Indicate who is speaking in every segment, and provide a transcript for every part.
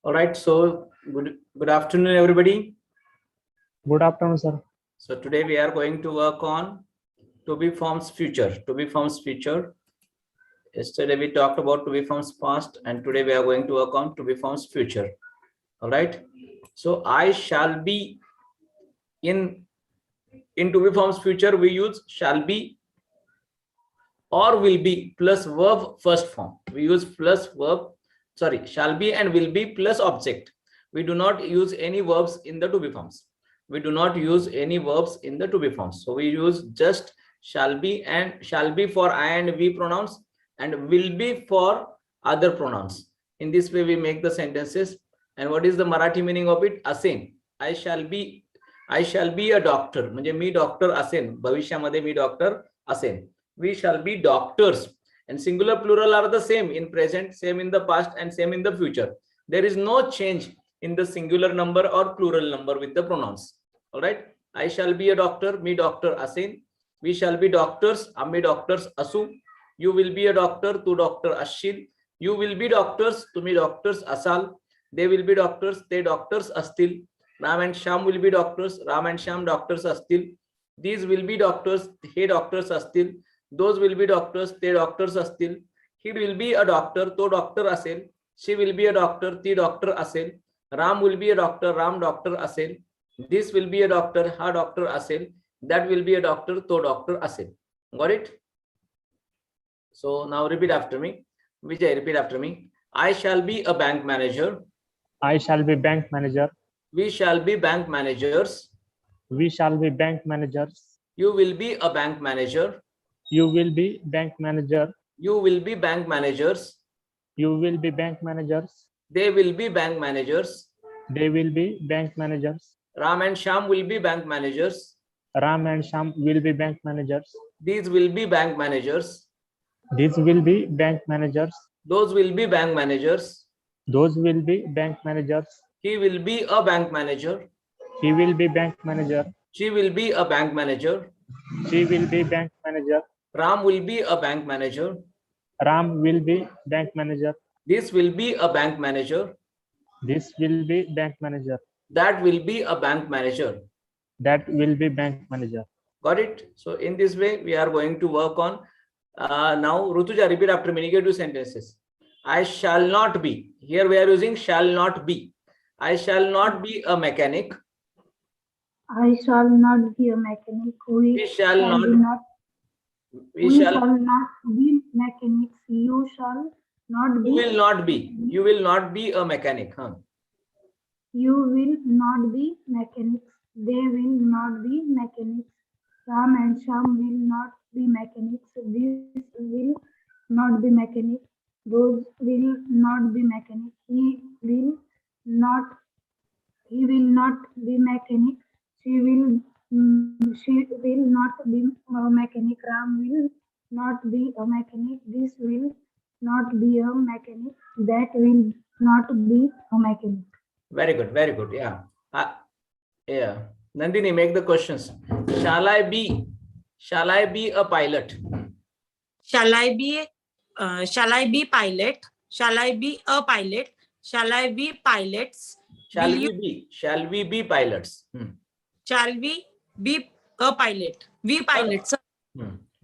Speaker 1: All right. So good afternoon, everybody.
Speaker 2: Good afternoon, sir.
Speaker 1: So today we are going to work on to be forms future. To be forms future. Yesterday we talked about to be forms past, and today we are going to work on to be forms future. All right. So I shall be in to be forms future. We use shall be or will be plus verb first form. We use plus verb. Sorry, shall be and will be plus object. We do not use any verbs in the to be forms. We do not use any verbs in the to be forms. So we use just shall be for I and we pronouns and will be for other pronouns. In this way we make the sentences. And what is the Marathi meaning of it? Asen. I shall be a doctor. म्हणजे मी doctor असेन, भविष्यामध्ये मी doctor असेन. We shall be doctors, and singular plural are the same in present, same in the past, and same in the future. There is no change in the singular number or plural number with the pronouns. All right. I shall be a doctor, me doctor asin. We shall be doctors, ami doctors asu. You will be a doctor, tu doctor ashil. You will be doctors, tumi doctors asal. They will be doctors, they doctors astil. Ram and Sham will be doctors, Ram and Sham doctors astil. These will be doctors, he doctors astil. Those will be doctors, they doctors astil. He will be a doctor, to doctor asil. She will be a doctor, ती doctor asil. Ram will be a doctor, Ram doctor asil. This will be a doctor, ha doctor asil. That will be a doctor, to doctor asil. Got it? So now repeat after me. Vijay, repeat after me. I shall be a bank manager.
Speaker 2: I shall be bank manager.
Speaker 1: We shall be bank managers.
Speaker 2: We shall be bank managers.
Speaker 1: You will be a bank manager.
Speaker 2: You will be bank manager.
Speaker 1: You will be bank managers.
Speaker 2: You will be bank managers.
Speaker 1: They will be bank managers.
Speaker 2: They will be bank managers.
Speaker 1: Ram and Sham will be bank managers.
Speaker 2: Ram and Sham will be bank managers.
Speaker 1: These will be bank managers.
Speaker 2: These will be bank managers.
Speaker 1: Those will be bank managers.
Speaker 2: Those will be bank managers.
Speaker 1: He will be a bank manager.
Speaker 2: He will be bank manager.
Speaker 1: She will be a bank manager.
Speaker 2: She will be bank manager.
Speaker 1: Ram will be a bank manager.
Speaker 2: Ram will be bank manager.
Speaker 1: This will be a bank manager.
Speaker 2: This will be bank manager.
Speaker 1: That will be a bank manager.
Speaker 2: That will be bank manager.
Speaker 1: Got it? So in this way, we are going to work on. Now, Rutuja, repeat after me negative sentences. I shall not be. Here we are using shall not be. I shall not be a mechanic.
Speaker 3: I shall not be a mechanic. We shall not be mechanics. You shall not be.
Speaker 1: You will not be. You will not be a mechanic. Huh?
Speaker 3: You will not be mechanics. They will not be mechanics. Ram and Sham will not be mechanics. This will not be mechanic. Those will not be mechanic. He will not be mechanic. She will not be a mechanic. Ram will not be a mechanic. This will not be a mechanic. That will not be a mechanic.
Speaker 1: Very good. Very good. Yeah. Yeah. Nandini, make the questions. Shall I be a pilot?
Speaker 4: Shall I be pilot? Shall I be a pilot? Shall I be pilots?
Speaker 1: Shall we be pilots?
Speaker 4: Shall we be a pilot? We pilots.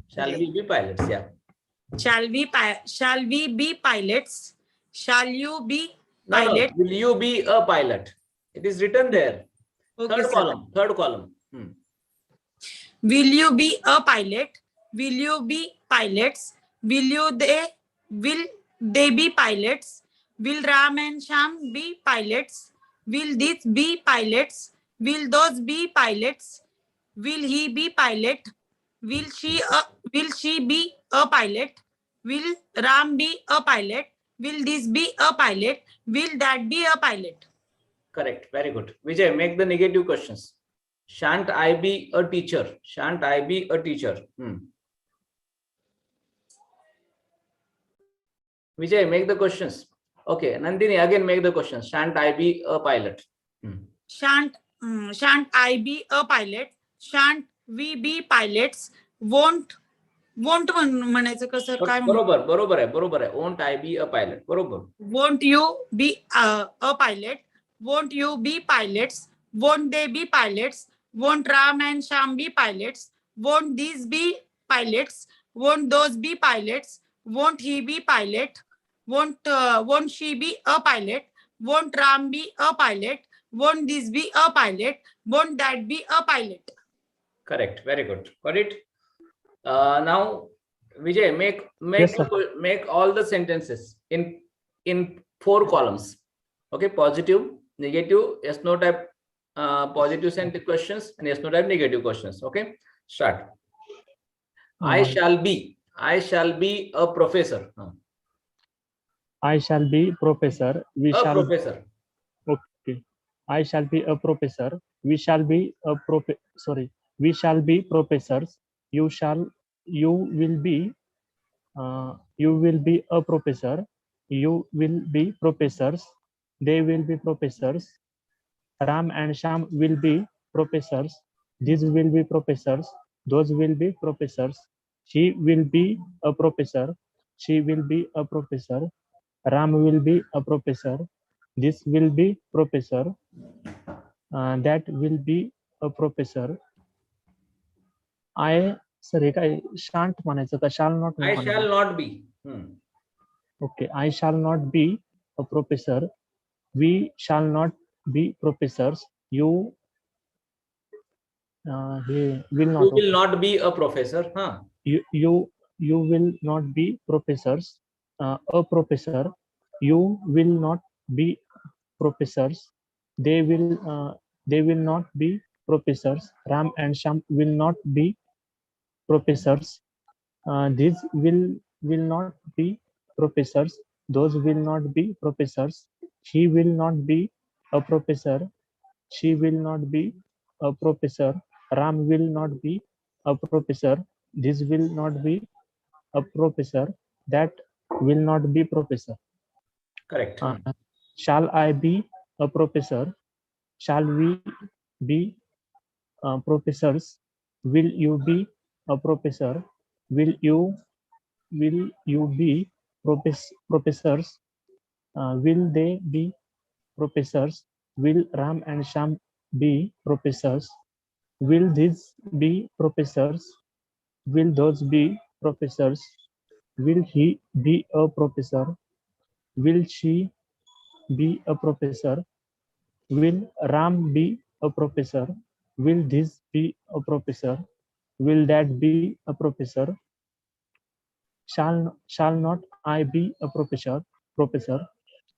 Speaker 1: Shall we be pilots? Yeah.
Speaker 4: Shall we be pilots? Shall you be
Speaker 1: No,
Speaker 4: pilot?
Speaker 1: will you be a pilot? It is written there.
Speaker 4: Okay,
Speaker 1: Third
Speaker 4: sir.
Speaker 1: column. Third column.
Speaker 4: Will you be a pilot? Will you be pilots? Will they be pilots? Will Ram and Sham be pilots? Will these be pilots? Will those be pilots? Will he be pilot? Will she be a pilot? Will Ram be a pilot? Will this be a pilot? Will that be a pilot?
Speaker 1: Correct. Very good. Vijay, make the negative questions. Shan't I be a teacher? Shan't I be a teacher? Vijay, make the questions. Okay. Nandini, again make the questions. Shan't I be a pilot?
Speaker 4: Shan't I be a pilot? Shan't we be pilots? Won't won't म्हणायचं का sir? काय
Speaker 1: बरोबर बरोबर आहे, बरोबर आहे. Won't I be a pilot? बरोबर.
Speaker 4: Won't you be a pilot? Won't you be pilots? Won't they be pilots? Won't Ram and Sham be pilots? Won't these be pilots? Won't those be pilots? Won't he be pilot? Won't she be a pilot? Won't Ram be a pilot? Won't this be a pilot? Won't that be a pilot?
Speaker 1: Correct. Very good. Got it. Now, Vijay,
Speaker 2: Yes, sir.
Speaker 1: make all the sentences in 4 columns. Okay, positive, negative, yes no type, positive sentence questions, and yes no type negative questions. Okay, start. I shall be a professor.
Speaker 2: I shall be professor. We
Speaker 1: A
Speaker 2: shall.
Speaker 1: professor.
Speaker 2: Okay. I shall be a professor. We shall be a sorry. We shall be professors. You will be. You will be a professor. You will be professors. They will be professors. Ram and Sham will be professors. These will be professors. Those will be professors. She will be a professor. She will be a professor. Ram will be a professor. This will be professor. That will be a professor. I sorry, काय shan't म्हणायचं का shall not?
Speaker 1: I shall not be.
Speaker 2: Okay, I shall not be a professor. We shall not be professors. You will not.
Speaker 1: You will not be a professor.
Speaker 2: You will not be professors. A professor. You will not be professors. They will not be professors. Ram and Sham will not be professors. These will not be professors. Those will not be professors. He will not be a professor. She will not be a professor. Ram will not be a professor. This will not be a professor. That will not be professor.
Speaker 1: Correct.
Speaker 2: Shall I be a professor? Shall we be professors? Will you be a professor? Will you be professors? Will they be professors? Will Ram and Sham be professors? Will these be professors? Will those be professors? Will he be a professor? Will she be a professor? Will Ram be a professor? Will this be a professor? Will that be a professor? Shall not I be a professor?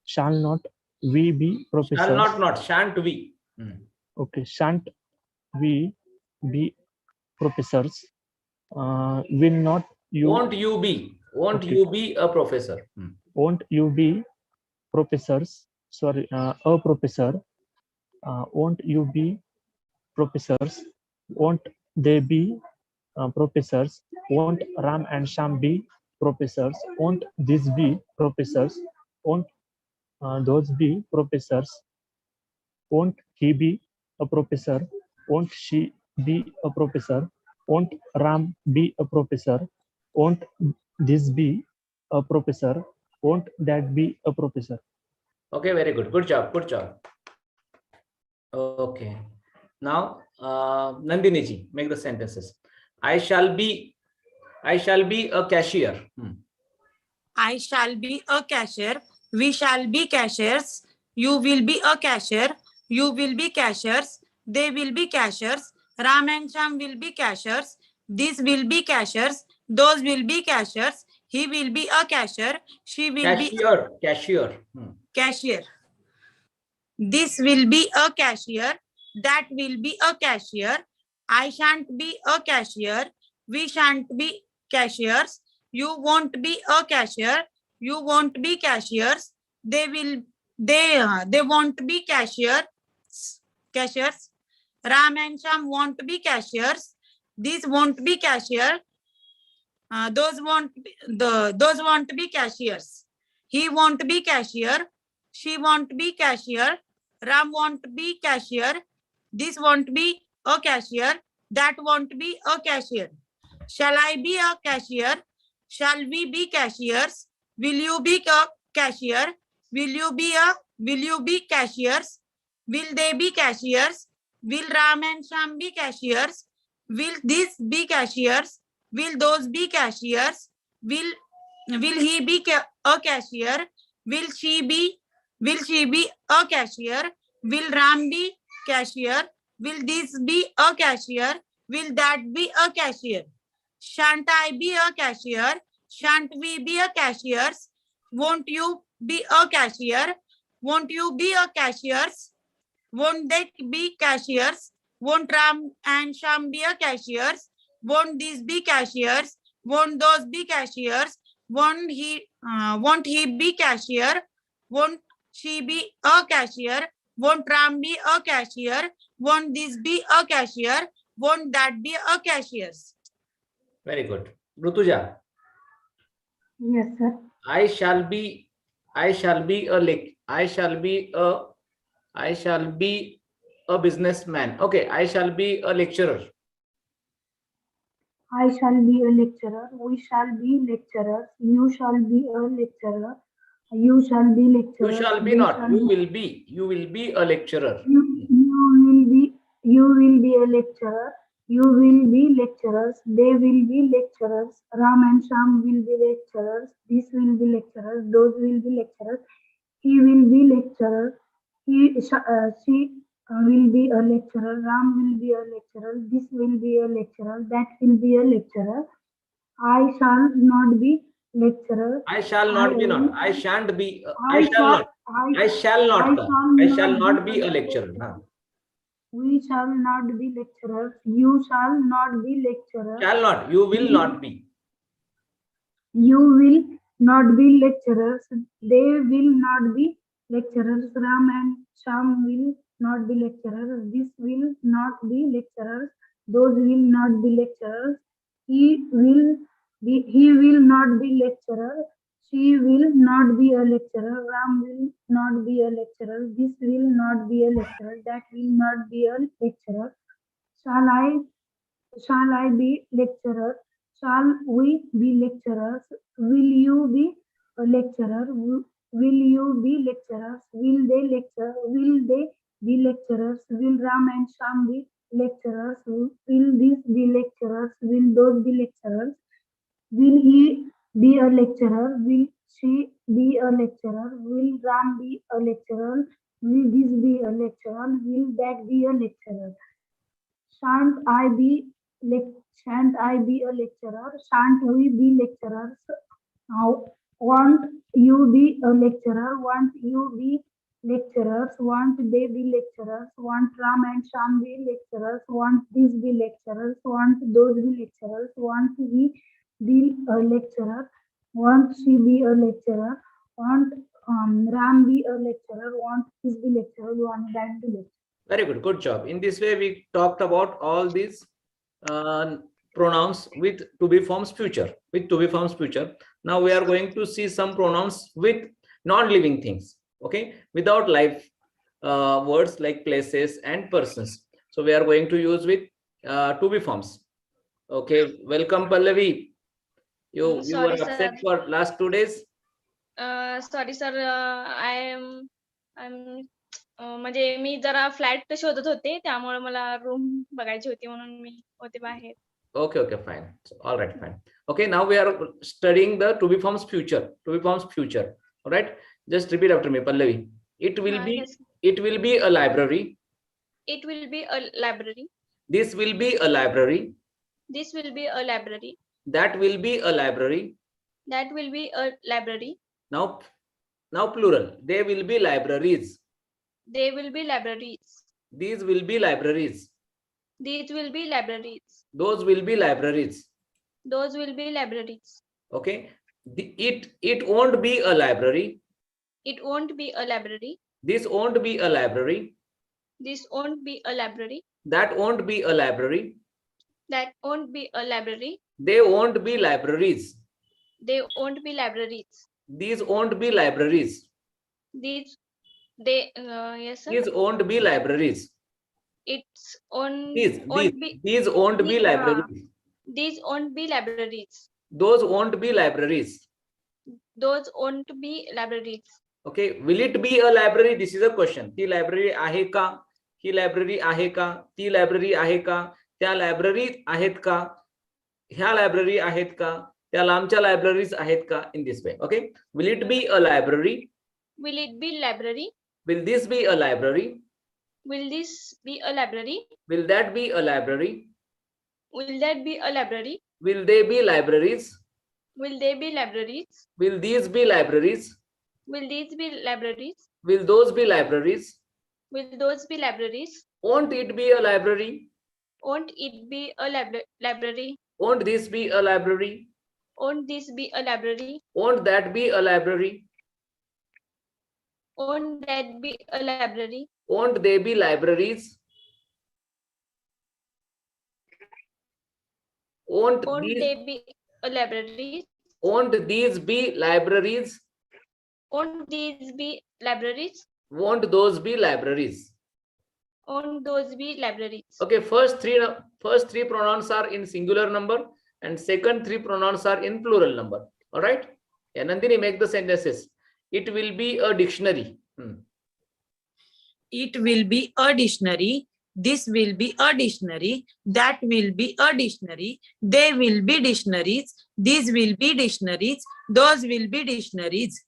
Speaker 2: Shall not we be professors?
Speaker 1: Shall not, shan't we.
Speaker 2: Okay, shan't we be professors? Will not you?
Speaker 1: Won't you be? Won't
Speaker 2: Okay.
Speaker 1: you be a professor?
Speaker 2: Won't you be professors? Sorry, a professor. Won't you be professors? Won't they be professors? Won't Ram and Sham be professors? Won't these be professors? Won't those be professors? Won't he be a professor? Won't she be a professor? Won't Ram be a professor? Won't this be a professor? Won't that be a professor?
Speaker 1: Okay, very good. Good job. Good job. Okay. Now, Nandini ji, make the sentences. I shall be a cashier.
Speaker 4: I shall be a cashier. We shall be cashiers. You will be a cashier. You will be cashiers. They will be cashiers. Ram and Sham will be cashiers. These will be cashiers. Those will be cashiers. He will be a cashier. She will be
Speaker 1: Cashier.
Speaker 4: cashier. This will be a cashier. That will be a cashier. I shan't be a cashier. We shan't be cashiers. You won't be a cashier. You won't be cashiers. They won't be cashiers. Ram and Sham won't be cashiers. These won't be cashier. Those won't be cashiers. He won't be cashier. She won't be cashier. Ram won't be cashier. This won't be a cashier. That won't be a cashier. Shall I be a cashier? Shall we be cashiers? Will you be a cashier? Will you be cashiers? Will they be cashiers? Will Ram and Sham be cashiers? Will these be cashiers? Will those be cashiers? Will he be a cashier? Will she be a cashier? Will Ram be cashier? Will this be a cashier? Will that be a cashier? Shan't I be a cashier? Shan't we be a cashiers? Won't you be a cashier? Won't you be a cashiers? Won't they be cashiers? Won't Ram and Sham be a cashiers? Won't these be cashiers? Won't those be cashiers? Won't he be cashier? Won't she be a cashier? Won't Ram be a cashier? Won't this be a cashier? Won't that be a cashiers?
Speaker 1: Very good. Rutuja,
Speaker 3: Yes, sir.
Speaker 1: I shall be a businessman. Okay, I shall be a lecturer.
Speaker 3: I shall be a lecturer. We shall be lecturers. You shall be a lecturer. You shall be lecturer.
Speaker 1: You shall be
Speaker 3: They
Speaker 1: not.
Speaker 3: shall
Speaker 1: You will be. You will be a lecturer.
Speaker 3: You will be a lecturer. You will be lecturers. They will be lecturers. Ram and Sham will be lecturers. This will be lecturers. Those will be lecturers. He will be lecturer. She will be a lecturer. Ram will be a lecturer. This will be a lecturer. That will be a lecturer. I shall not be lecturer.
Speaker 1: I shall not be not. I shan't be. I
Speaker 3: I
Speaker 1: shall not. I shall not. I shall not be a lecturer.
Speaker 3: We shall not be lecturers. You shall not be lecturers.
Speaker 1: Shall not. You will not be.
Speaker 3: You will not be lecturers. They will not be lecturers. Ram and Sham will not be lecturers. This will not be lecturers. Those will not be lecturers. He will not be lecturer. She will not be a lecturer. Ram will not be a lecturer. This will not be a lecturer. That will not be a lecturer. Shall I be lecturer? Shall we be lecturers? Will you be a lecturer? Will you be lecturers? Will they lecture? Will they be lecturers? Will Ram and Sham be lecturers? Will these be lecturers? Will those be lecturers? Will he be a lecturer? Will she be a lecturer? Will Ram be a lecturer? Will this be a lecturer? Will that be a lecturer? Shan't I be a lecturer? Shan't we be lecturers? Won't you be a lecturer? Won't you be lecturers? Won't they be lecturers? Won't Ram and Sham be lecturers? Won't these be lecturers? Won't those be lecturers? Won't he be a lecturer? Won't she be a lecturer? Won't Ram be a lecturer? Won't this be lecturer? Won't that be lecturer?
Speaker 1: Very good. Good job. In this way, we talked about all these pronouns with to be forms future. With to be forms future. Now we are going to see some pronouns with non-living things. Okay, without life words like places and persons. So we are going to use with to be forms. Okay, welcome Pallavi. You were
Speaker 5: Sorry, sir.
Speaker 1: upset for last 2 days.
Speaker 5: Sorry sir म्हणजे मी जरा flat शोधत होते त्यामुळे मला room बघायची होती म्हणून मी होते बाहेर.
Speaker 1: Okay, okay, fine. So, all right, fine. Okay, now we are studying the to be forms future. To be forms future. All right. Just repeat after me, Pallavi. It will be.
Speaker 5: Yes.
Speaker 1: It will be a library.
Speaker 5: It will be a library.
Speaker 1: This will be a library.
Speaker 5: This will be a library.
Speaker 1: That will be a library.
Speaker 5: That will be a library.
Speaker 1: Now plural. They will be libraries.
Speaker 5: They will be libraries.
Speaker 1: These will be libraries.
Speaker 5: These will be libraries.
Speaker 1: Those will be libraries.
Speaker 5: Those will be libraries.
Speaker 1: Okay. It won't be a library.
Speaker 5: It won't be a library.
Speaker 1: This won't be a library.
Speaker 5: This won't be a library.
Speaker 1: That won't be a library.
Speaker 5: That won't be a library.
Speaker 1: They won't be libraries.
Speaker 5: They won't be libraries.
Speaker 1: These won't be libraries.
Speaker 5: Yes sir.
Speaker 1: These won't be libraries.
Speaker 5: It's on
Speaker 1: These
Speaker 5: won't be
Speaker 1: won't be
Speaker 5: these,
Speaker 1: libraries.
Speaker 5: These won't be libraries.
Speaker 1: Those won't be libraries.
Speaker 5: Those won't be libraries.
Speaker 1: Okay, will it be a library? This is a question. ती library आहे का? ही library आहे का? ती library आहे का? त्या library आहेत का? ह्या लायब्ररी आहेत का? त्या लांबच्या लायब्ररीज आहेत का? In this way. Okay, will it be a library?
Speaker 5: Will it be library?
Speaker 1: Will this be a library?
Speaker 5: Will this be a library?
Speaker 1: Will that be a library?
Speaker 5: Will that be a library?
Speaker 1: Will they be libraries?
Speaker 5: Will they be libraries?
Speaker 1: Will these be libraries?
Speaker 5: Will these be libraries?
Speaker 1: Will those be libraries?
Speaker 5: Will those be libraries?
Speaker 1: Won't it be a library?
Speaker 5: Won't it be a library?
Speaker 1: Won't this be a library?
Speaker 5: Won't this be a library?
Speaker 1: Won't that be a library?
Speaker 5: Won't that be a library?
Speaker 1: Won't they be libraries? Won't
Speaker 5: Won't
Speaker 1: these,
Speaker 5: they be a library?
Speaker 1: won't these be libraries?
Speaker 5: Won't these be libraries?
Speaker 1: Won't those be libraries?
Speaker 5: Won't those be libraries?
Speaker 1: Okay, first three pronouns are in singular number and second three pronouns are in plural number. All right. Yeah, Nandini, make the sentences. It will be a dictionary.
Speaker 4: It will be a dictionary. This will be a dictionary. That will be a dictionary. They will be dictionaries. These will be dictionaries. Those will be dictionaries.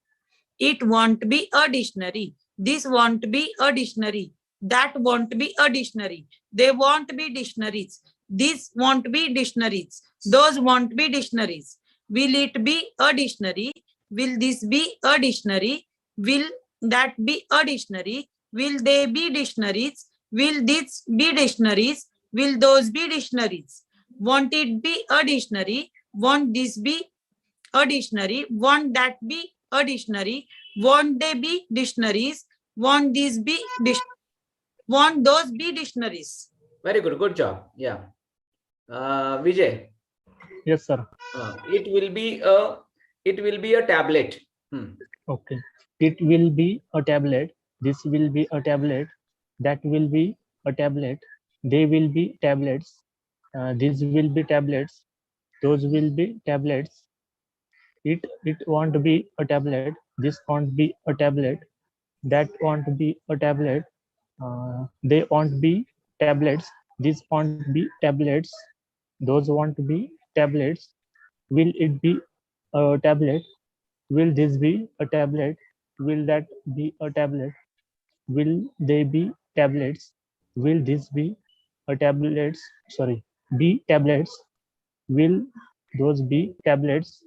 Speaker 4: It won't be a dictionary. This won't be a dictionary. That won't be a dictionary. They won't be dictionaries. These won't be dictionaries. Those won't be dictionaries. Will it be a dictionary? Will this be a dictionary? Will that be a dictionary? Will they be dictionaries? Will these be dictionaries? Will those be dictionaries? Won't it be a dictionary? Won't this be a dictionary? Won't that be a dictionary? Won't they be dictionaries? Won't these be won't those be dictionaries?
Speaker 1: Very good. Good job. Yeah. Vijay.
Speaker 2: Yes, sir.
Speaker 1: It will be a tablet.
Speaker 2: Okay. It will be a tablet. This will be a tablet. That will be a tablet. They will be tablets. These will be tablets. Those will be tablets. It won't be a tablet. This won't be a tablet. That won't be a tablet. They won't be tablets. These won't be tablets. Those won't be tablets. Will it be a tablet? Will this be a tablet? Will that be a tablet? Will they be tablets? Will this be a tablets? Sorry, be tablets? Will those be tablets?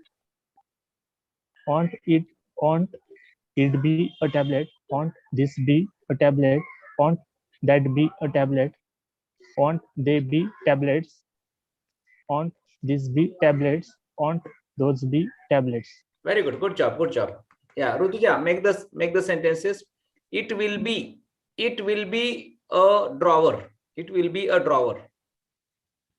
Speaker 2: Won't it be a tablet? Won't this be a tablet? Won't that be a tablet? Won't they be tablets? Won't this be tablets? Won't those be tablets?
Speaker 1: Very good. Good job. Good job. Yeah, Rutuja, make the sentences. It will be a drawer. It will be a drawer.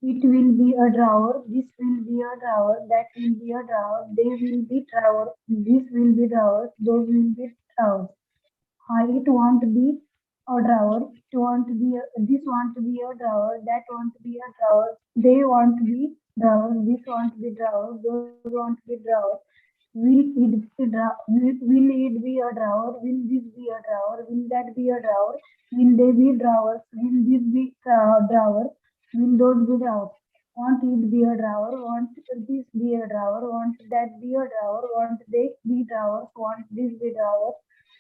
Speaker 3: It will be a drawer. This will be a drawer. That will be a drawer. They will be drawer. This will be drawers. Those will be drawers. It won't be a drawer. It won't be. This won't be a drawer. That won't be a drawer. They won't be drawers. This won't be drawers. Those won't be drawers. Will it be a drawer? Will this be a drawer? Will that be a drawer? Will they be drawers? Will this be drawer? Will those be drawers? Won't it be a drawer? Won't this be a drawer? Won't that be a drawer? Won't they be drawers? Won't this be drawers?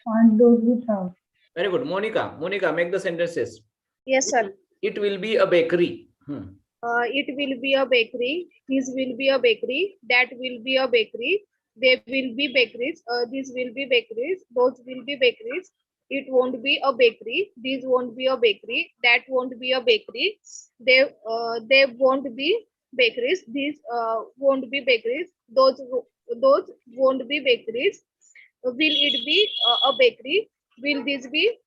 Speaker 3: Won't those be drawers?
Speaker 1: Very good. Monica, make the sentences.
Speaker 6: Yes, sir.
Speaker 1: It will be a bakery.
Speaker 6: It will be a bakery. This will be a bakery. That will be a bakery. They will be bakeries. This will be bakeries. Those will be bakeries. It won't be a bakery. This won't be a bakery. That won't be a bakery. They won't be bakeries. These won't be bakeries. Those won't be bakeries. Will it be a bakery? Will this be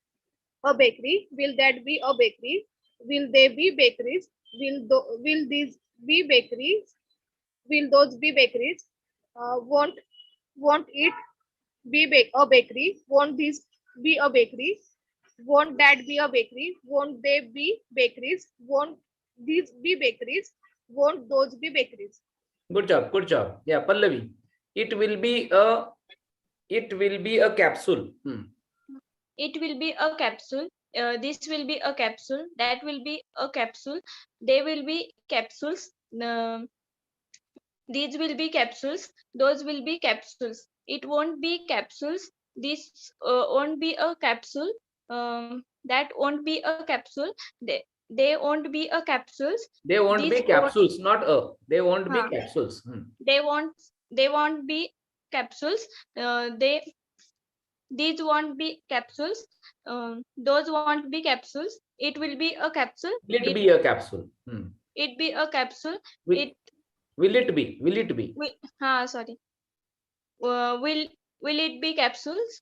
Speaker 6: a bakery? Will that be a bakery? Will they be bakeries? Will these be bakeries? Will those be bakeries? Won't it be a bakery? Won't this be a bakery? Won't that be a bakery? Won't they be bakeries? Won't these be bakeries? Won't those be bakeries?
Speaker 1: Good job. Good job. Yeah, Pallavi. It will be a capsule.
Speaker 5: It will be a capsule. This will be a capsule. That will be a capsule. They will be capsules. These will be capsules. Those will be capsules. It won't be capsules. This won't be a capsule. That won't be a capsule. They won't be a capsules.
Speaker 1: They won't be
Speaker 5: These
Speaker 1: capsules, not a. They won't be
Speaker 5: Huh.
Speaker 1: capsules.
Speaker 5: They won't be capsules. These won't be capsules. Those won't be capsules. It will be a capsule.
Speaker 1: Will it be a capsule?
Speaker 5: It be a capsule.
Speaker 1: Will,
Speaker 5: It
Speaker 1: will it be? Will it be?
Speaker 5: sorry. Will it be capsules?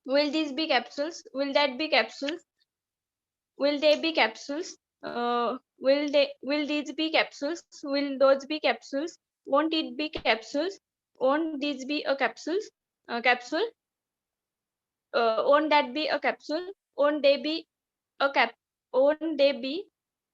Speaker 5: Will these be capsules? Will that be capsules? Will they be capsules? Will these be capsules? Will those be capsules? Won't it be capsules? Won't these be a capsules? Capsule? Won't that be a capsule? Won't they be a cap? Won't they be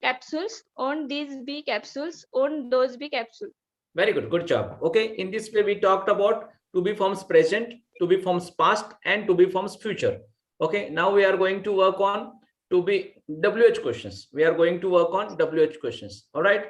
Speaker 5: capsules? Won't these be capsules? Won't those be capsules?
Speaker 1: Very good. Good job. Okay. In this way, we talked about to be forms present, to be forms past, and to be forms future. Okay. Now we are going to work on to be WH questions. We are going to work on WH questions. All right.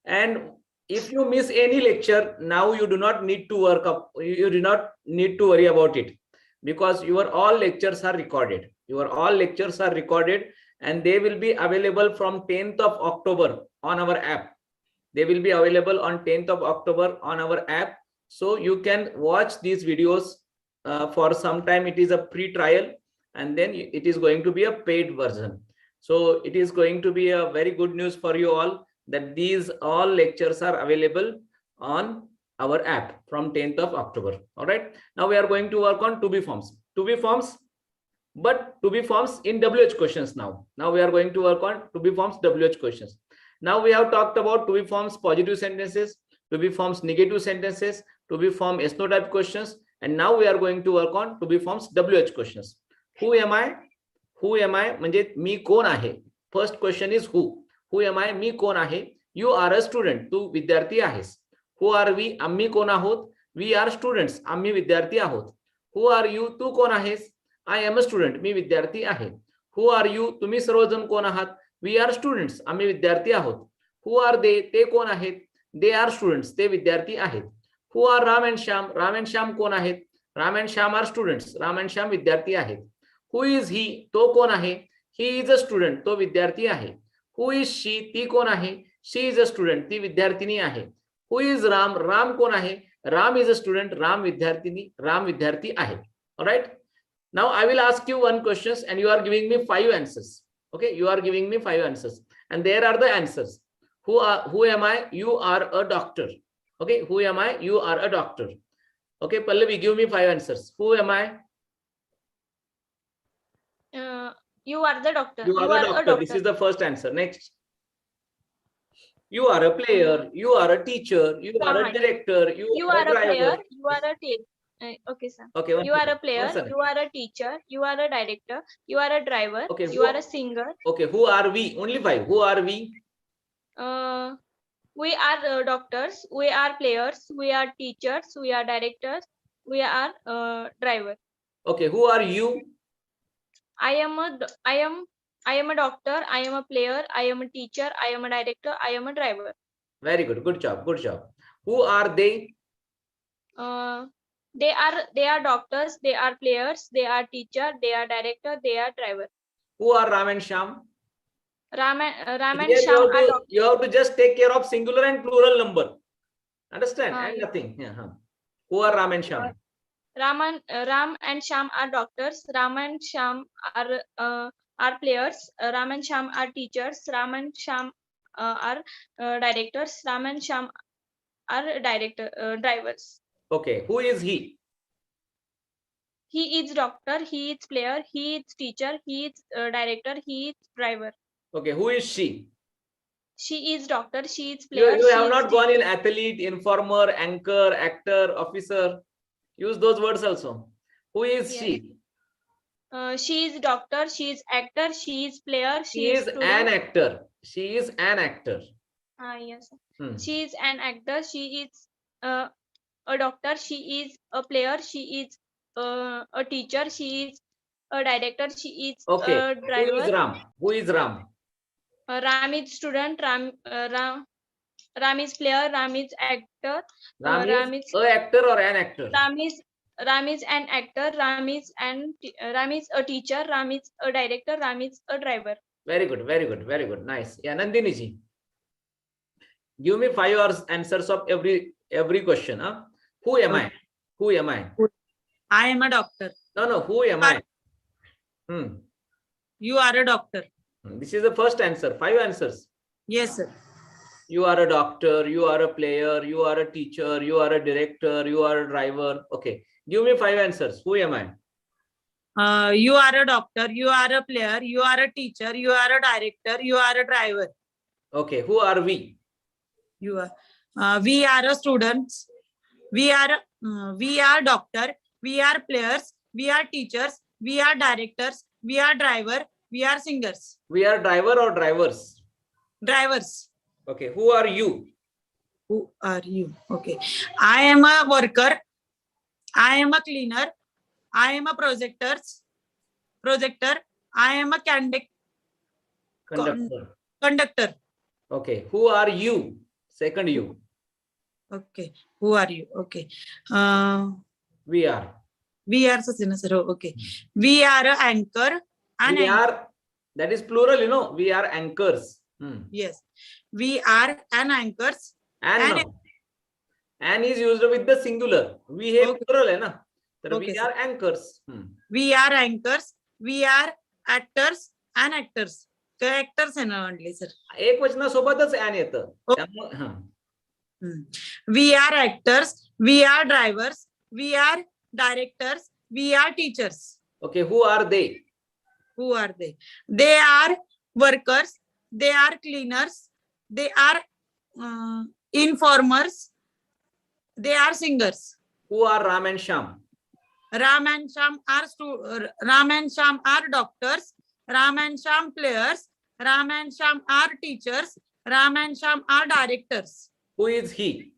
Speaker 1: And if you miss any lecture, now you do not need to work up. You do not need to worry about it, because your all lectures are recorded. Your all lectures are recorded, and they will be available from 10th of October on our app. They will be available on 10th of October on our app. So you can watch these videos for some time. It is a pre-trial, and then it is going to be a paid version. So it is going to be a very good news for you all that these all lectures are available on our app from 10th of October. All right. Now we are going to work on to be forms. To be forms, but to be forms in WH questions now. Now we are going to work on to be forms WH questions. Now we have talked about to be forms positive sentences, to be forms negative sentences, to be form SNO type questions, and now we are going to work on to be forms WH questions. Who am I? Who am I? म्हणजे मी कोण आहे? First question is who. Who am I? मी कोण आहे? You are a student. तू विद्यार्थी आहेस. Who are we? आम्ही कोण आहोत? We are students. आम्ही विद्यार्थी आहोत. Who are you? तू कोण आहेस? I am a student. मी विद्यार्थी आहे. Who are you? तुम्ही सर्वजण कोण आहात? We are students. आम्ही विद्यार्थी आहोत. Who are they? ते कोण आहेत? They are students. ते विद्यार्थी आहेत. Who are Ram and Shyam? Ram and Shyam कोण आहेत? Ram and Shyam are students. Ram and Shyam विद्यार्थी आहेत. Who is he? तो कोण आहे? He is a student. तो विद्यार्थी आहे. Who is she? ती कोण आहे? She is a student. ती विद्यार्थिनी आहे. Who is Ram? Ram कोण आहे? Ram is a student. Ram विद्यार्थी आहे. All right. Now I will ask you one question and you are giving me 5 answers. Okay, you are giving me 5 answers, and there are the answers. Who am I? You are a doctor. Okay, who am I? You are a doctor. Okay, Pallavi, give me 5 answers. Who am I?
Speaker 5: You are the doctor.
Speaker 1: You are a doctor. This is the first answer. Next. You are a player. You are a teacher. You are a director.
Speaker 5: You are a player. You are a teacher. Okay, sir.
Speaker 1: Okay.
Speaker 5: You are a player. You are a teacher. You are a director. You are a driver.
Speaker 1: Okay.
Speaker 5: You are a singer.
Speaker 1: Okay. Who are we? Only 5. Who are we?
Speaker 5: We are doctors. We are players. We are teachers. We are directors. We are driver.
Speaker 1: Okay. Who are you?
Speaker 5: I am a doctor. I am a player. I am a teacher. I am a director. I am a driver.
Speaker 1: Very good. Good job. Good job. Who are they?
Speaker 5: They are doctors. They are players. They are teacher. They are director. They are driver.
Speaker 1: Who are Ram and Shyam?
Speaker 5: Ram and
Speaker 1: Here
Speaker 5: Shyam are doctors.
Speaker 1: you have to just take care of singular and plural number. Understand? And
Speaker 5: Yeah.
Speaker 1: nothing. Yeah. Who are Ram and Shyam?
Speaker 5: Ram and Shyam are doctors. Ram and Shyam are players. Ram and Shyam are teachers. Ram and Shyam are directors. Ram and Shyam are drivers.
Speaker 1: Okay. Who is he?
Speaker 5: He is doctor. He is player. He is teacher. He is director. He is driver.
Speaker 1: Okay. Who is she?
Speaker 5: She is doctor. She is player.
Speaker 1: You have
Speaker 5: she
Speaker 1: not
Speaker 5: is
Speaker 1: gone in athlete, informer, anchor, actor, officer. Use those words also. Who is
Speaker 5: Yes.
Speaker 1: she?
Speaker 5: She is doctor. She is actor. She is player.
Speaker 1: She is
Speaker 5: student.
Speaker 1: an actor. She is an actor.
Speaker 5: Yes.
Speaker 1: Hmm.
Speaker 5: She is an actor. She is a doctor. She is a player. She is a teacher. She is a director. She is
Speaker 1: Okay.
Speaker 5: a
Speaker 1: Who is
Speaker 5: driver.
Speaker 1: Ram? Who is Ram?
Speaker 5: Ram is student. Ram is player. Ram is actor.
Speaker 1: Ram is
Speaker 5: Ram is
Speaker 1: a actor or an actor?
Speaker 5: Ram is Ram is an actor. Ram is a teacher. Ram is a director. Ram is a driver.
Speaker 1: Very good, very good, very good. Nice. Yeah, Nandini ji. Give me 5 answers of every question. Huh? Who am I? Who am I?
Speaker 4: I am a doctor.
Speaker 1: No. Who am I?
Speaker 4: You are a doctor.
Speaker 1: This is the first answer. 5 answers.
Speaker 4: Yes, sir.
Speaker 1: You are a doctor. You are a player. You are a teacher. You are a director. You are a driver. Okay. Give me 5 answers. Who am I?
Speaker 4: You are a doctor. You are a player. You are a teacher. You are a director. You are a driver.
Speaker 1: Okay. Who are we?
Speaker 4: You are. We are a students. We are doctor. We are players. We are teachers. We are directors. We are driver. We are singers.
Speaker 1: We are driver or drivers?
Speaker 4: Drivers.
Speaker 1: Okay. Who are you?
Speaker 4: Who are you? Okay. I am a worker. I am a cleaner. I am a projector. I am a conductor.
Speaker 1: Okay. Who are you? Second you.
Speaker 4: Okay. Who are you? Okay.
Speaker 1: We are.
Speaker 4: We are Sasina sir. Okay. We are a anchor. An
Speaker 1: We
Speaker 4: anchor.
Speaker 1: are. That is plural, you know. We are anchors.
Speaker 4: Yes. We are an anchors.
Speaker 1: And no. And is used with the singular. We have
Speaker 4: Okay.
Speaker 1: plural, hai na? So
Speaker 4: Okay,
Speaker 1: we are anchors.
Speaker 4: We are anchors. We are actors and actors. Actors है ना only sir.
Speaker 1: एक वचनासोबतच and येतं.
Speaker 4: Oh.
Speaker 1: त्यामुळे
Speaker 4: We are actors. We are drivers. We are directors. We are teachers.
Speaker 1: Okay, who are they?
Speaker 4: Who are they? They are workers. They are cleaners. They are informers. They are singers.
Speaker 1: Who are Ram and Sham?
Speaker 4: Ram and Sham are doctors. Ram and Sham players. Ram and Sham are teachers. Ram and Sham are directors.
Speaker 1: Who is he?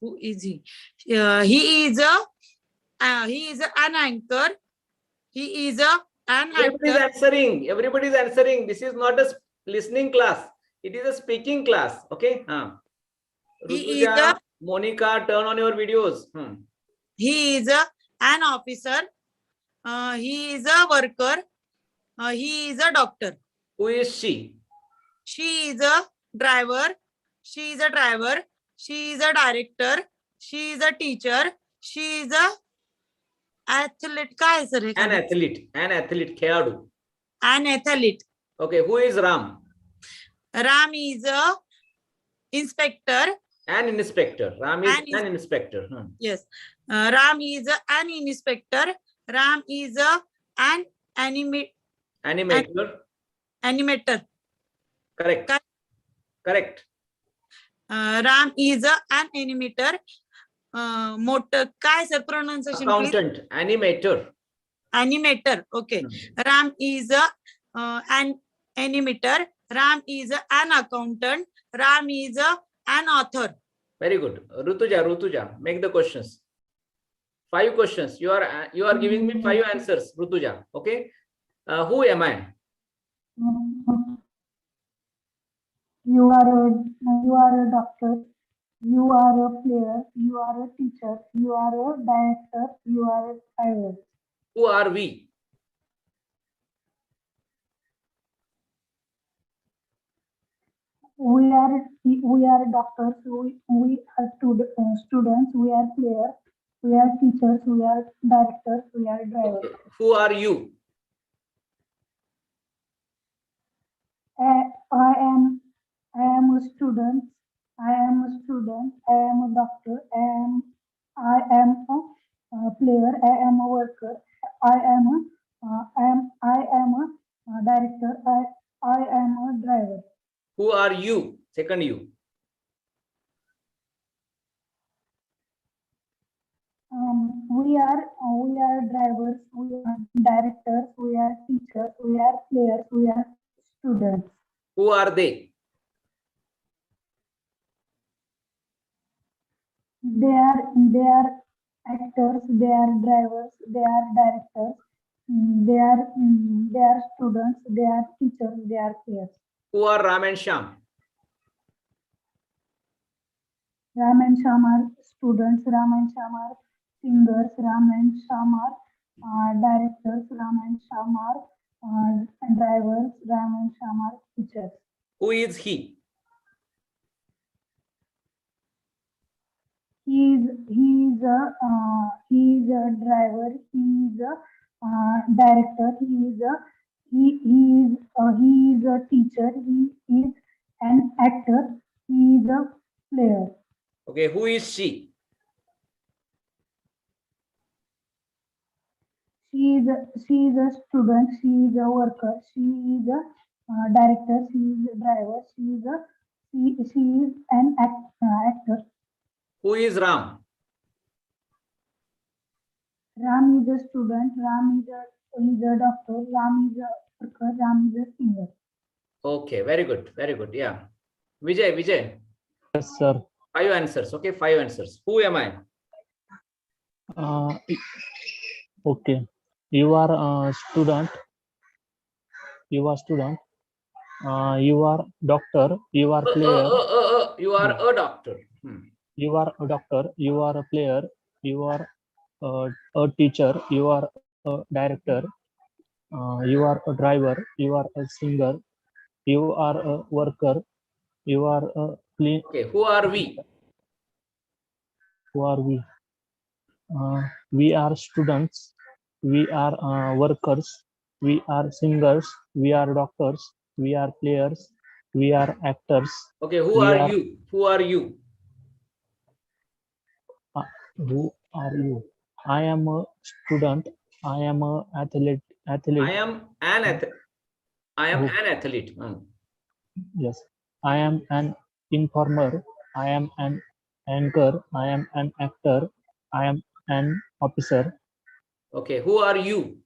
Speaker 4: Who is he? He is an anchor. He is an
Speaker 1: Everybody is
Speaker 4: actor.
Speaker 1: answering. Everybody is answering. This is not a listening class. It is a speaking class. Okay.
Speaker 4: He is
Speaker 1: Rutuja, Monica, turn on your videos.
Speaker 4: He is an officer. He is a worker. He is a doctor.
Speaker 1: Who is she?
Speaker 4: She is a driver. She is a driver. She is a director. She is a teacher. She is a athlete. काय आहे sir hey?
Speaker 1: An athlete. An athlete. खेळाडू.
Speaker 4: An athlete.
Speaker 1: Okay. Who is Ram?
Speaker 4: Ram is a inspector.
Speaker 1: An inspector. Ram is
Speaker 4: An
Speaker 1: an inspector.
Speaker 4: Yes. Ram is an inspector. Ram is an
Speaker 1: Animator.
Speaker 4: animator.
Speaker 1: Correct. Correct.
Speaker 4: Ram is an animator. Motor. काय sir pronunciation please?
Speaker 1: Accountant. Animator.
Speaker 4: Animator. Okay. Ram is an animator. Ram is an accountant. Ram is an author.
Speaker 1: Very good. Rutuja, make the questions. 5 questions. You are giving me 5 answers, Rutuja. Okay. Who am I?
Speaker 3: You are a doctor. You are a player. You are a teacher. You are a director. You are a driver.
Speaker 1: Who are we?
Speaker 3: We are doctors. We are students. We are players. We are teachers. We are directors. We are drivers.
Speaker 1: Okay. Who are you?
Speaker 3: I am a student. I am a student. I am a doctor. I am a player. I am a worker. I am a director. I am a driver.
Speaker 1: Who are you? Second you.
Speaker 3: We are drivers. We are directors. We are teachers. We are players. We are students.
Speaker 1: Who are they?
Speaker 3: they are actors, they are drivers, they are directors, they are students, they are teachers, they are players.
Speaker 1: Who are Ram and Sham?
Speaker 3: Ram and Sham are students, Ram and Sham are singers, Ram and Sham are directors, Ram and Sham are drivers, Ram and Sham are teachers.
Speaker 1: Who is he?
Speaker 3: He is a driver, he is a director, he is a teacher, he is an actor, he is a player.
Speaker 1: Okay, who is she?
Speaker 3: She is a student, she is a worker, she is a director, she is a driver, she is an actor.
Speaker 1: Who is Ram?
Speaker 3: Ram is a student, Ram is a doctor, Ram is a worker, Ram is a singer.
Speaker 1: Okay, very good, very good. Yeah. Vijay,
Speaker 2: Yes, sir.
Speaker 1: 5 answers. Okay, 5 answers. Who am I?
Speaker 2: Okay. You are a student. You are student. You are doctor. You are player.
Speaker 1: You are a doctor.
Speaker 2: You are a doctor. You are a player. You are a teacher. You are a director. You are a driver. You are a singer. You are a worker. You are a clean.
Speaker 1: Okay, who are we?
Speaker 2: Who are we? We are students. We are workers. We are singers. We are doctors. We are players. We are actors.
Speaker 1: Okay, who
Speaker 2: We
Speaker 1: are
Speaker 2: are-
Speaker 1: you? Who are you?
Speaker 2: Who are you? I am a student. I am a athlete.
Speaker 1: I am an athlete. I am an athlete.
Speaker 2: Yes. I am an informer. I am an anchor. I am an actor. I am an officer.
Speaker 1: Okay, who are you?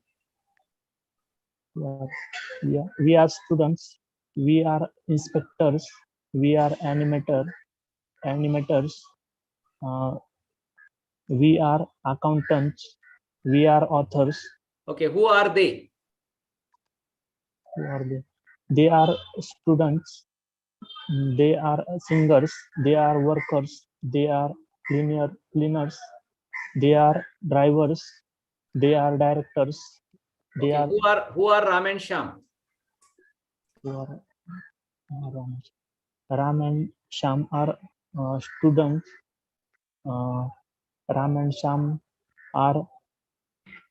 Speaker 2: Yeah. We are students. We are inspectors. We are animators. We are accountants. We are authors.
Speaker 1: Okay, who are they?
Speaker 2: Who are they? They are students. They are singers. They are workers. They are cleaners. They are drivers. They are directors. They
Speaker 1: Okay,
Speaker 2: are
Speaker 1: who are Ram and Sham?
Speaker 2: Ram and Sham are students. Ram and Sham are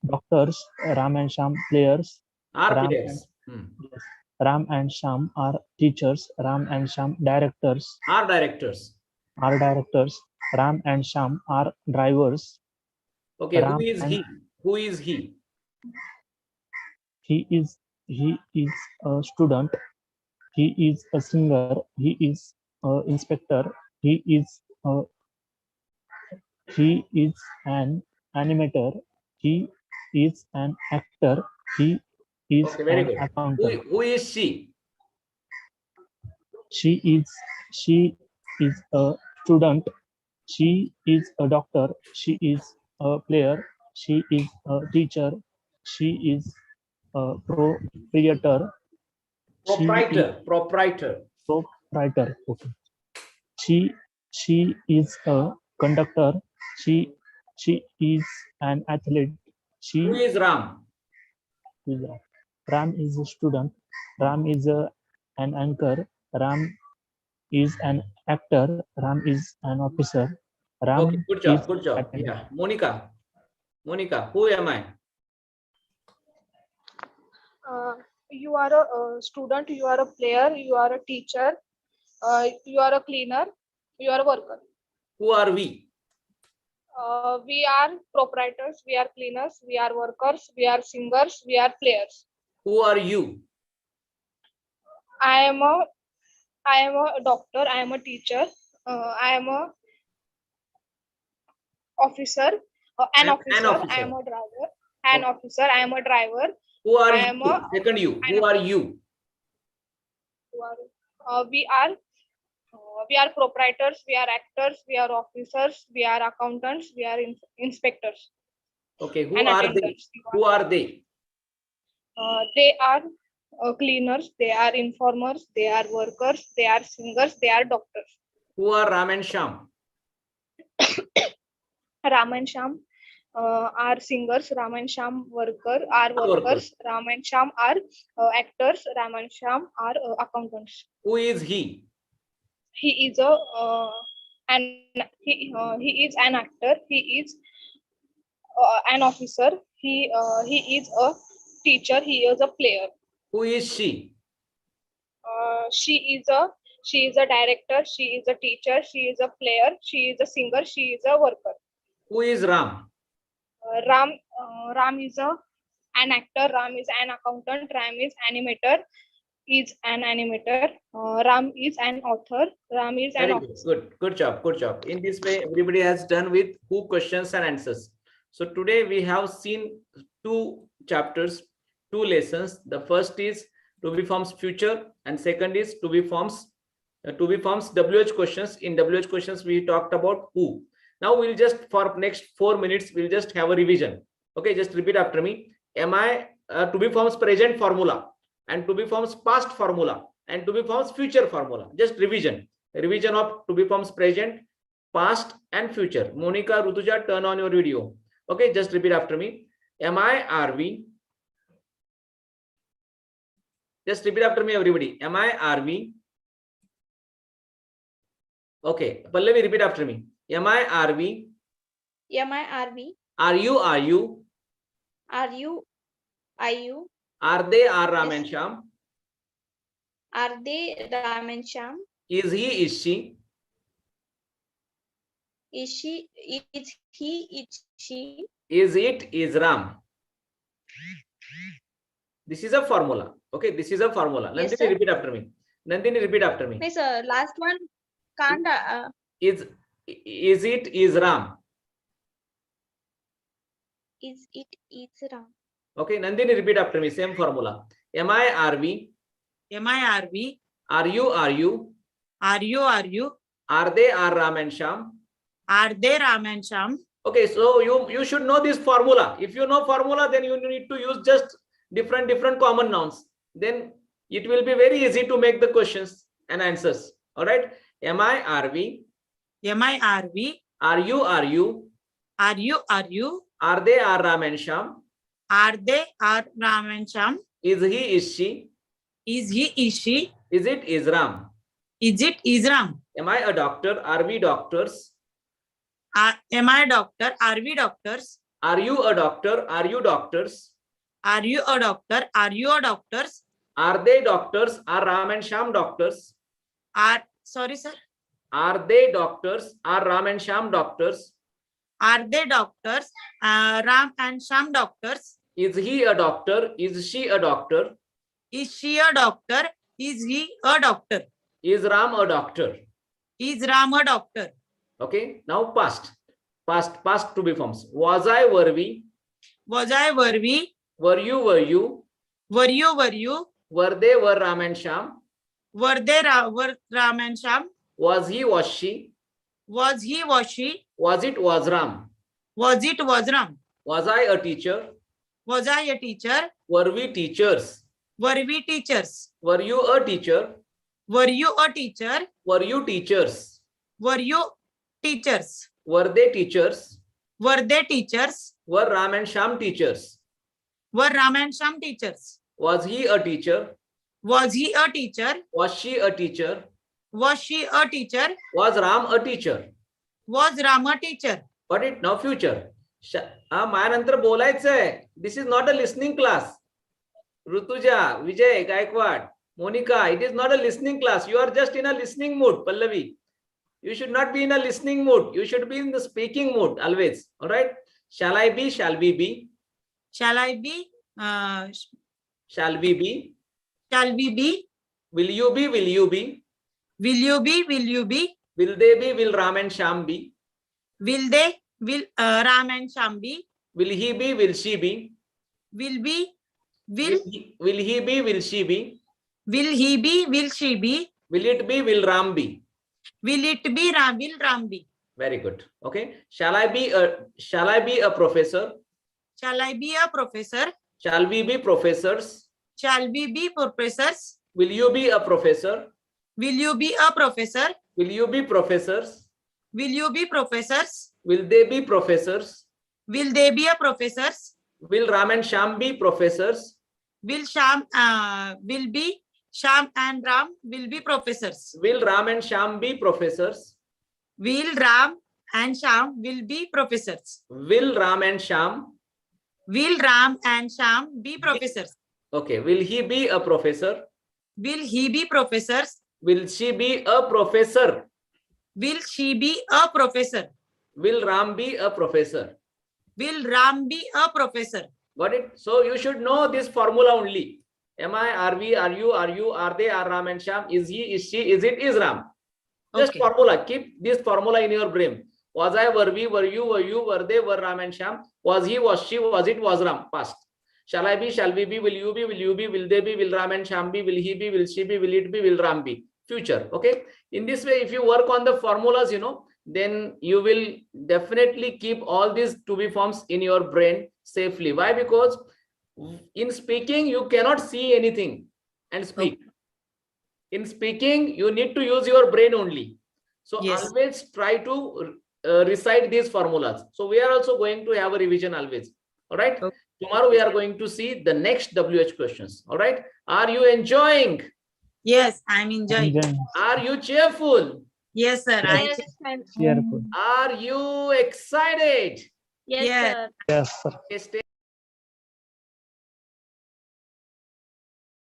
Speaker 2: doctors. Ram and Sham players.
Speaker 1: Are
Speaker 2: Ram
Speaker 1: players.
Speaker 2: Yes. Ram and Sham are teachers. Ram and Sham directors.
Speaker 1: Are directors.
Speaker 2: Are directors. Ram and Sham are drivers.
Speaker 1: Okay,
Speaker 2: Ram
Speaker 1: who is
Speaker 2: and-
Speaker 1: he? Who is he?
Speaker 2: He is a student. He is a singer. He is an inspector. He is an animator. He is an actor. He is
Speaker 1: Okay, very
Speaker 2: an
Speaker 1: good.
Speaker 2: accountant.
Speaker 1: Who is she?
Speaker 2: She is a student. She is a doctor. She is a player. She is a teacher. She is a proprietor.
Speaker 1: Proprietor.
Speaker 2: Proprietor. Okay. She is a conductor. She is an athlete. She
Speaker 1: Who is Ram?
Speaker 2: is Ram is a student. Ram is an anchor. Ram is an actor. Ram is an officer. Ram
Speaker 1: Okay, good
Speaker 2: is
Speaker 1: job. Good job.
Speaker 2: athlete.
Speaker 1: Yeah, Monica, who am I?
Speaker 6: You are a student, you are a player, you are a teacher, you are a cleaner, you are a worker.
Speaker 1: Who are we?
Speaker 6: We are proprietors, we are cleaners, we are workers, we are singers, we are players.
Speaker 1: Who are you?
Speaker 6: I am a doctor, I am a teacher, I am a officer, an officer, I am a driver, an officer, I am a driver.
Speaker 1: Who are
Speaker 6: I am
Speaker 1: you?
Speaker 6: a-
Speaker 1: Second you. Who are you?
Speaker 6: We are We are proprietors, we are actors, we are officers, we are accountants, we are inspectors
Speaker 1: Okay, who
Speaker 6: and
Speaker 1: are they?
Speaker 6: attendants.
Speaker 1: Who are they?
Speaker 6: They are cleaners, they are informers, they are workers, they are singers, they are doctors.
Speaker 1: Who are Ram and Sham?
Speaker 6: Ram and Sham are singers, Ram and Sham are workers, Ram and Sham are actors, Ram and Sham are accountants.
Speaker 1: Who is he?
Speaker 6: He is he is an actor. He is an officer. He is a teacher. He is a player.
Speaker 1: Who is she?
Speaker 6: She is a director. She is a teacher. She is a player. She is a singer. She is a worker.
Speaker 1: Who is Ram?
Speaker 6: Ram is an actor. Ram is an accountant. Ram is animator. Is an animator. Ram is an author. Ram is an
Speaker 1: Very
Speaker 6: officer.
Speaker 1: good. Good job. In this way, everybody has done with who questions and answers. So today we have seen 2 chapters, 2 lessons. The first is to be forms future, and second is to be forms WH questions. In WH questions, we talked about who. Now we'll just, for next 4 minutes, we'll just have a revision. Okay, just repeat after me. Am I to be forms present formula, and to be forms past formula, and to be forms future formula? Just revision of to be forms present, past and future. Monica, Rutuja, turn on your video. Okay, just repeat after me. Am I, are we? Just repeat after me, everybody. Am I, are we? Okay, Pallavi, repeat after me. Am I, are we?
Speaker 5: Am I, are we?
Speaker 1: Are you, are you?
Speaker 5: Are you? Are you?
Speaker 1: Are they, are Ram and Sham?
Speaker 5: Are they Ram and Sham?
Speaker 1: Is he, is she?
Speaker 5: Is she? Is he? Is she?
Speaker 1: Is it, is Ram? This is a formula. Okay, this is a formula.
Speaker 5: Yes,
Speaker 1: Nandini,
Speaker 5: sir.
Speaker 1: repeat after me. Nandini, repeat after me.
Speaker 5: No, sir. Last one can't.
Speaker 1: Is it, is Ram?
Speaker 5: Is it? Is Ram?
Speaker 1: Okay, Nandini, repeat after me. Same formula. Am I, are we?
Speaker 4: Am I, are we?
Speaker 1: Are you, are you?
Speaker 4: Are you, are you?
Speaker 1: Are they, are Ram and Sham?
Speaker 4: Are they Ram and Sham?
Speaker 1: Okay, so you should know this formula. If you know formula, then you need to use just different common nouns. Then it will be very easy to make the questions and answers. All right. Am I, are we?
Speaker 4: Am I, are we?
Speaker 1: Are you, are you?
Speaker 4: Are you, are you?
Speaker 1: Are they, are Ram and Sham?
Speaker 4: Are they, are Ram and Sham?
Speaker 1: Is he, is she?
Speaker 4: Is he, is she?
Speaker 1: Is it, is Ram?
Speaker 4: Is it, is Ram?
Speaker 1: Am I a doctor? Are we doctors?
Speaker 4: Am I a doctor? Are we doctors?
Speaker 1: Are you a doctor? Are you doctors?
Speaker 4: Are you a doctor? Are you a doctors?
Speaker 1: Are they doctors? Are Ram and Sham doctors?
Speaker 4: Sorry, sir.
Speaker 1: Are they doctors? Are Ram and Sham doctors?
Speaker 4: Are they doctors? Ram and Sham doctors?
Speaker 1: Is he a doctor? Is she a doctor?
Speaker 4: Is she a doctor? Is he a doctor?
Speaker 1: Is Ram a doctor?
Speaker 4: Is Ram a doctor?
Speaker 1: Okay, now past to be forms. Was I, were we?
Speaker 4: Was I, were we?
Speaker 1: Were you, were you?
Speaker 4: Were you, were you?
Speaker 1: Were they, were Ram and Sham?
Speaker 4: Were they were Ram and Sham?
Speaker 1: Was he, was she?
Speaker 4: Was he, was she?
Speaker 1: Was it, was Ram?
Speaker 4: Was it, was Ram?
Speaker 1: Was I a teacher?
Speaker 4: Was I a teacher?
Speaker 1: Were we teachers?
Speaker 4: Were we teachers?
Speaker 1: Were you a teacher?
Speaker 4: Were you a teacher?
Speaker 1: Were you teachers?
Speaker 4: Were you teachers?
Speaker 1: Were they teachers?
Speaker 4: Were they teachers?
Speaker 1: Were Ram and Sham teachers?
Speaker 4: Were Ram and Sham teachers?
Speaker 1: Was he a teacher?
Speaker 4: Was he a teacher?
Speaker 1: Was she a teacher?
Speaker 4: Was she a teacher?
Speaker 1: Was Ram a teacher?
Speaker 4: Was Ram a teacher?
Speaker 1: Got it? Now future. माझ्यानंतर बोलायचंय. This is not a listening class. Rutuja, Vijay, Gaikwad, Monica, it is not a listening class. You are just in a listening mood, Pallavi. You should not be in a listening mood. You should be in the speaking mood always. All right. Shall I be? Shall we be?
Speaker 4: Shall I be?
Speaker 1: Shall we be?
Speaker 4: Shall we be?
Speaker 1: Will you be? Will you be?
Speaker 4: Will you be? Will you be?
Speaker 1: Will they be? Will Ram and Sham be?
Speaker 4: Will they? Will Ram and Sham be?
Speaker 1: Will he be? Will she be?
Speaker 4: Will be?
Speaker 1: Will he be? Will she be?
Speaker 4: Will he be? Will she be?
Speaker 1: Will it be? Will Ram be?
Speaker 4: Will it be Ram? Will Ram be?
Speaker 1: Very good. Okay. Shall I be a professor?
Speaker 4: Shall I be a professor?
Speaker 1: Shall we be professors?
Speaker 4: Shall we be professors?
Speaker 1: Will you be a professor?
Speaker 4: Will you be a professor?
Speaker 1: Will you be professors?
Speaker 4: Will you be professors?
Speaker 1: Will they be professors?
Speaker 4: Will they be a professors?
Speaker 1: Will Ram and Sham be professors?
Speaker 4: Will be Sham and Ram will be professors.
Speaker 1: Will Ram and Sham be professors?
Speaker 4: Will Ram and Sham will be professors.
Speaker 1: Will Ram and Sham?
Speaker 4: Will Ram and Sham be professors?
Speaker 1: Okay. Will he be a professor?
Speaker 4: Will he be professors?
Speaker 1: Will she be a professor?
Speaker 4: Will she be a professor?
Speaker 1: Will Ram be a professor?
Speaker 4: Will Ram be a professor?
Speaker 1: Got it? So you should know this formula only. Am I, are we, are you, are they, are Ram and Sham? Is he, is she, is it, is Ram? Just
Speaker 4: Okay.
Speaker 1: formula. Keep this formula in your brain. Was I, were we, were you, were they, were Ram and Sham? Was he, was she, was it, was Ram? Past. Shall I be, shall we be, will you be, will they be, will Ram and Sham be, will he be, will she be, will it be, will Ram be? Future. Okay. In this way, if you work on the formulas, then you will definitely keep all these to be forms in your brain safely. Why? Because in speaking, you cannot see anything and speak. In speaking, you need to use your brain only. So
Speaker 4: Yes.
Speaker 1: always try to recite these formulas. So we are also going to have a revision always. All right.
Speaker 4: Okay.
Speaker 1: Tomorrow we are going to see the next WH questions. All right. Are you enjoying?
Speaker 4: Yes, I'm enjoying.
Speaker 2: Enjoying.
Speaker 1: Are you cheerful?
Speaker 4: Yes, sir.
Speaker 2: Yes.
Speaker 5: Yes,
Speaker 2: Cheerful.
Speaker 1: Are you excited?
Speaker 5: yes,
Speaker 4: Yes.
Speaker 5: sir.
Speaker 2: Yes, sir.
Speaker 1: Okay, stay